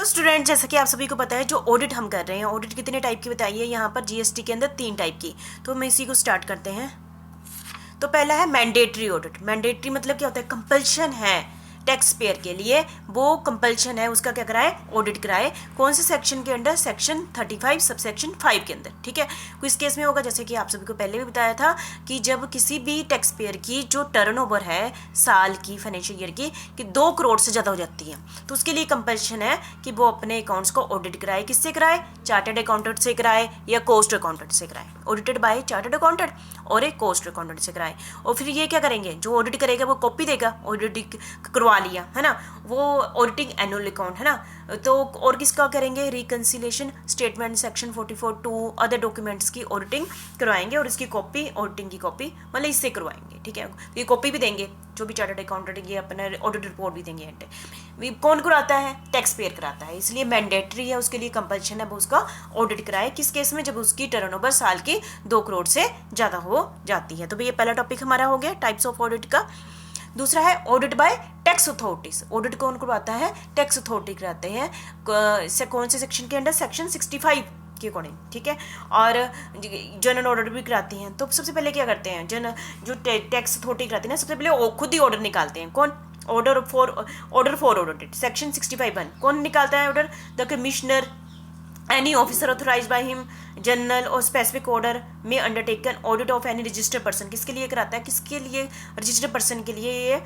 तो स्टूडेंट, जैसा कि आप सभी को पता है, जो ऑडिट हम कर रहे हैं, ऑडिट कितने टाइप की बताइए यहाँ पर जीएसटी के अंदर 3 टाइप की। तो हम इसी को स्टार्ट करते हैं। तो पहला है मैंडेटरी ऑडिट। मैंडेटरी मतलब क्या होता है? कंपल्शन है टैक्स पेयर के लिए, वो कंपल्शन है उसका क्या कराए? ऑडिट कराए। कौन से सेक्शन के अंडर? सेक्शन 35 सबसेक्शन 5 के अंदर। ठीक है, किस केस में होगा? जैसे कि आप सभी को पहले भी बताया था कि जब किसी भी टैक्स पेयर की जो टर्नओवर है साल की, फाइनेंशियल ईयर की, कि 2 करोड़ से ज़्यादा हो जाती है, तो उसके लिए कंपल्शन है कि वो अपने अकाउंट्स को ऑडिट कराए। किससे कराए? चार्टर्ड अकाउंटेंट से कराए या कोस्ट अकाउंटेंट से कराए। ऑडिटेड बाय चार्टर्ड अकाउंटेंट और एक कोस्ट अकाउंटेंट से कराए। और फिर ये क्या करेंगे? जो ऑडिट करेगा वो कॉपी देगा, ऑडिट करवा लिया है ना, वो ऑडिटिंग एनुअल अकाउंट है ना। तो और किसका करेंगे? Reconciliation statement section 44 to other documents की ऑडिटिंग करवाएंगे और इसकी कॉपी, ऑडिटिंग की कॉपी मतलब इससे करवाएंगे। ठीक है, ये कॉपी भी देंगे जो भी चार्टर्ड अकाउंटेंट, ये अपना ऑडिट रिपोर्ट भी देंगे। कौन कराता है? टैक्स पेयर कराता है, इसलिए मैंडेटरी है, उसके लिए कंपल्शन है वो उसका ऑडिट कराए। किस केस में? जब उसकी टर्नओवर साल की 2 करोड़ से ज़्यादा हो जाती है। तो भाई ये पहला टॉपिक हमारा हो गया टाइप्स ऑफ ऑडिट का। दूसरा है audit bye tax authorities. Audit कौन करवाता है? टैक्स अथॉरिटी कराते हैं। कौन से सेक्शन के अंडर? सेक्शन 65 के अकॉर्डिंग। ठीक है, और जनरल ऑडिट भी कराती हैं। तो सबसे पहले क्या करते हैं? जो टैक्स अथॉरिटी कराती है ना, सबसे पहले खुद ही ऑर्डर निकालते हैं। कौन? Order for audit section 65(1). कौन निकालता है order? The commissioner, any officer authorized by him, general और स्पेसिफिक ऑर्डर में undertaken audit of any registered person. किसके लिए कराता है? किसके लिए? रजिस्टर्ड पर्सन के लिए ये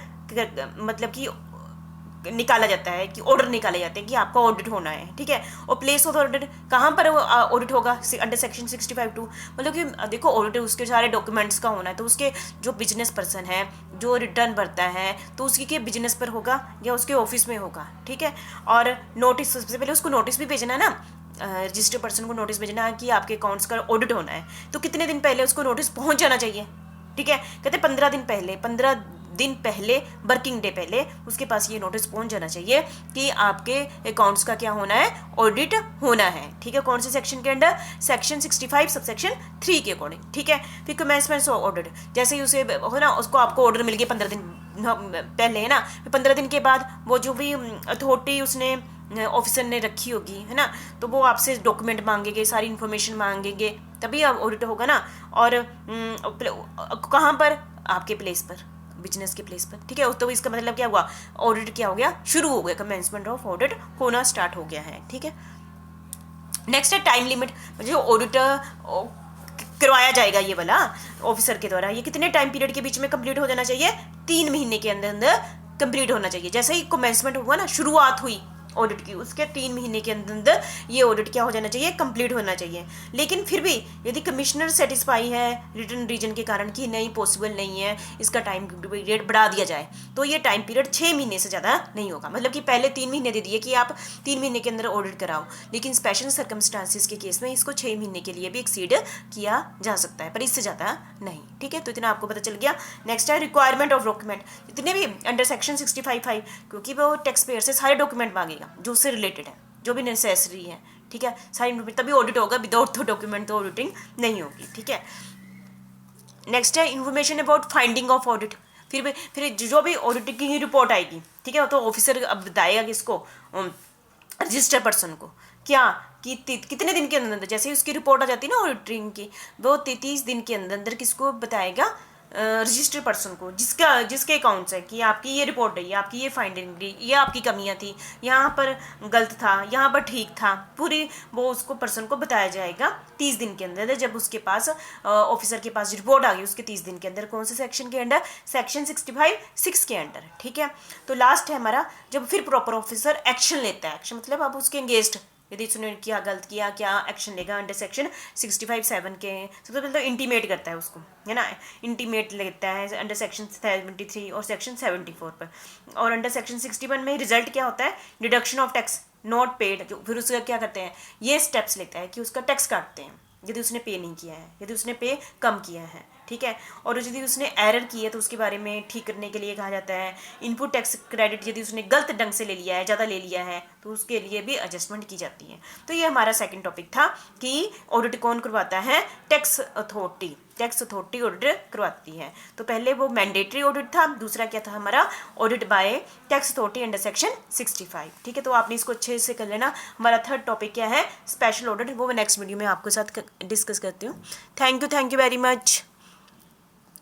मतलब कि निकाला जाता है, कि ऑर्डर निकाले जाते हैं कि आपका ऑडिट होना है। ठीक है, और प्लेस ऑफ ऑडिट कहाँ पर ऑडिट होगा? Under section 65(2). मतलब कि देखो, ऑडिट उसके सारे डॉक्यूमेंट्स का होना है, तो उसके जो बिजनेस पर्सन है जो रिटर्न भरता है, तो उसकी के बिजनेस पर होगा या उसके ऑफिस में होगा। ठीक है, और नोटिस, सबसे पहले उसको नोटिस भी भेजना है ना, रजिस्टर्ड पर्सन को नोटिस भेजना है कि आपके अकाउंट्स का ऑडिट होना है। तो कितने दिन पहले उसको नोटिस पहुंच जाना चाहिए? ठीक है, कहते 15 दिन पहले, 15 दिन पहले, वर्किंग डे पहले उसके पास ये नोटिस पहुंच जाना चाहिए कि आपके अकाउंट्स का क्या होना है? ऑडिट होना है। ठीक है, कौन से सेक्शन के अंडर? सेक्शन 65 सबसेक्शन 3 के अकॉर्डिंग। ठीक है, फिर कमेंसमेंट ऑफ ऑडिट, जैसे ही उसे हो ना, उसको आपको ऑर्डर मिल गया 15 दिन पहले है ना, फिर 15 दिन के बाद वो जो भी अथॉरिटी उसने ऑफिसर ने रखी होगी है ना, तो वो आपसे डॉक्यूमेंट मांगेंगे, सारी इन्फॉर्मेशन मांगेंगे, तभी आप ऑडिट होगा ना। और कहाँ पर? आपके प्लेस पर, बिजनेस के प्लेस पर। ठीक है, तो इसका मतलब क्या हुआ? ऑडिट क्या हो गया? शुरू हो गया, कमेंसमेंट ऑफ ऑडिट होना स्टार्ट हो गया है। ठीक है, नेक्स्ट है टाइम लिमिट। जो ऑडिट करवाया जाएगा ये वाला ऑफिसर के द्वारा, ये कितने टाइम पीरियड के बीच में कंप्लीट हो जाना चाहिए? 3 महीने के अंदर अंदर कंप्लीट होना चाहिए। जैसे ही कमेंसमेंट हुआ ना, शुरुआत हुई ऑडिट की, उसके 3 महीने के अंदर ये ऑडिट क्या हो जाना चाहिए? कंप्लीट होना चाहिए। लेकिन फिर भी यदि कमिश्नर सेटिस्फाई है रिटर्न रीजन के कारण कि नहीं, पॉसिबल नहीं है, इसका टाइम पीरियड बढ़ा दिया जाए, तो ये टाइम पीरियड 6 महीने से ज़्यादा नहीं होगा। मतलब कि पहले 3 महीने दे दिए कि आप 3 महीने के अंदर ऑडिट कराओ, लेकिन स्पेशल सर्कमस्टांसिस के केस में इसको 6 महीने के लिए भी एक्सीड किया जा सकता है, पर इससे ज़्यादा नहीं। ठीक है, तो इतना आपको पता चल गया। नेक्स्ट है रिक्वायरमेंट ऑफ डॉक्यूमेंट। जितने भी अंडर सेक्शन 65(5), क्योंकि वो टैक्स पेयर से सारे डॉक्यूमेंट मांगेगा जो उससे रिलेटेड है, जो भी नेसेसरी है। ठीक है, सारी तभी ऑडिट होगा, विदाउट डॉक्यूमेंट तो ऑडिटिंग नहीं होगी। ठीक है, नेक्स्ट है information about finding of audit. फिर जो भी ऑडिटिंग की रिपोर्ट आएगी, ठीक है, तो ऑफिसर अब बताएगा किसको? रजिस्टर्ड पर्सन को। क्या कि कितने दिन के अंदर, जैसे ही उसकी रिपोर्ट आ जाती है ना ऑडिटिंग की, वो 33 दिन के अंदर अंदर किसको बताएगा? रजिस्टर्ड पर्सन को, जिसके अकाउंट्स है कि आपकी ये रिपोर्ट है, आपकी ये फाइंडिंग, ये आपकी कमियां थी, यहाँ पर गलत था, यहाँ पर ठीक था, पूरी वो उसको पर्सन को बताया जाएगा 30 दिन के अंदर। जब उसके पास ऑफिसर के पास रिपोर्ट आ गई उसके 30 दिन के अंदर। कौन से सेक्शन के अंडर? सेक्शन 65(6) के अंडर। ठीक है, तो लास्ट है हमारा, जब फिर प्रॉपर ऑफिसर एक्शन लेता है। एक्शन मतलब अब उसके एंगेज्ड, यदि उसने किया, गलत किया, क्या एक्शन लेगा? अंडर सेक्शन 65(7) के सबसे पहले तो इंटीमेट करता है उसको, है ना, इंटीमेट लेता है अंडर सेक्शन 73 और सेक्शन 74 पर। और अंडर सेक्शन 61 में रिजल्ट क्या होता है? Deduction of tax not paid. जो फिर उसका क्या करते हैं? ये स्टेप्स लेता है कि उसका टैक्स काटते हैं यदि उसने पे नहीं किया है, यदि उसने पे कम किया है। ठीक है। और यदि उसने एरर की है तो उसके बारे में ठीक करने के लिए कहा जाता है। इनपुट टैक्स क्रेडिट यदि उसने गलत ढंग से ले लिया है, ज़्यादा ले लिया है, तो उसके लिए भी एडजस्टमेंट की जाती है। तो ये हमारा सेकंड टॉपिक था कि ऑडिट कौन करवाता है, tax authority. Tax authority audit करवाती है। तो पहले वो मैंडेटरी ऑडिट था, दूसरा क्या था हमारा, audit bye tax authority under section 65। ठीक है, तो आपने इसको अच्छे से कर लेना। हमारा थर्ड टॉपिक क्या है, स्पेशल ऑडिट, वो मैं नेक्स्ट वीडियो में आपके साथ डिस्कस करती हूँ। Thank you very much.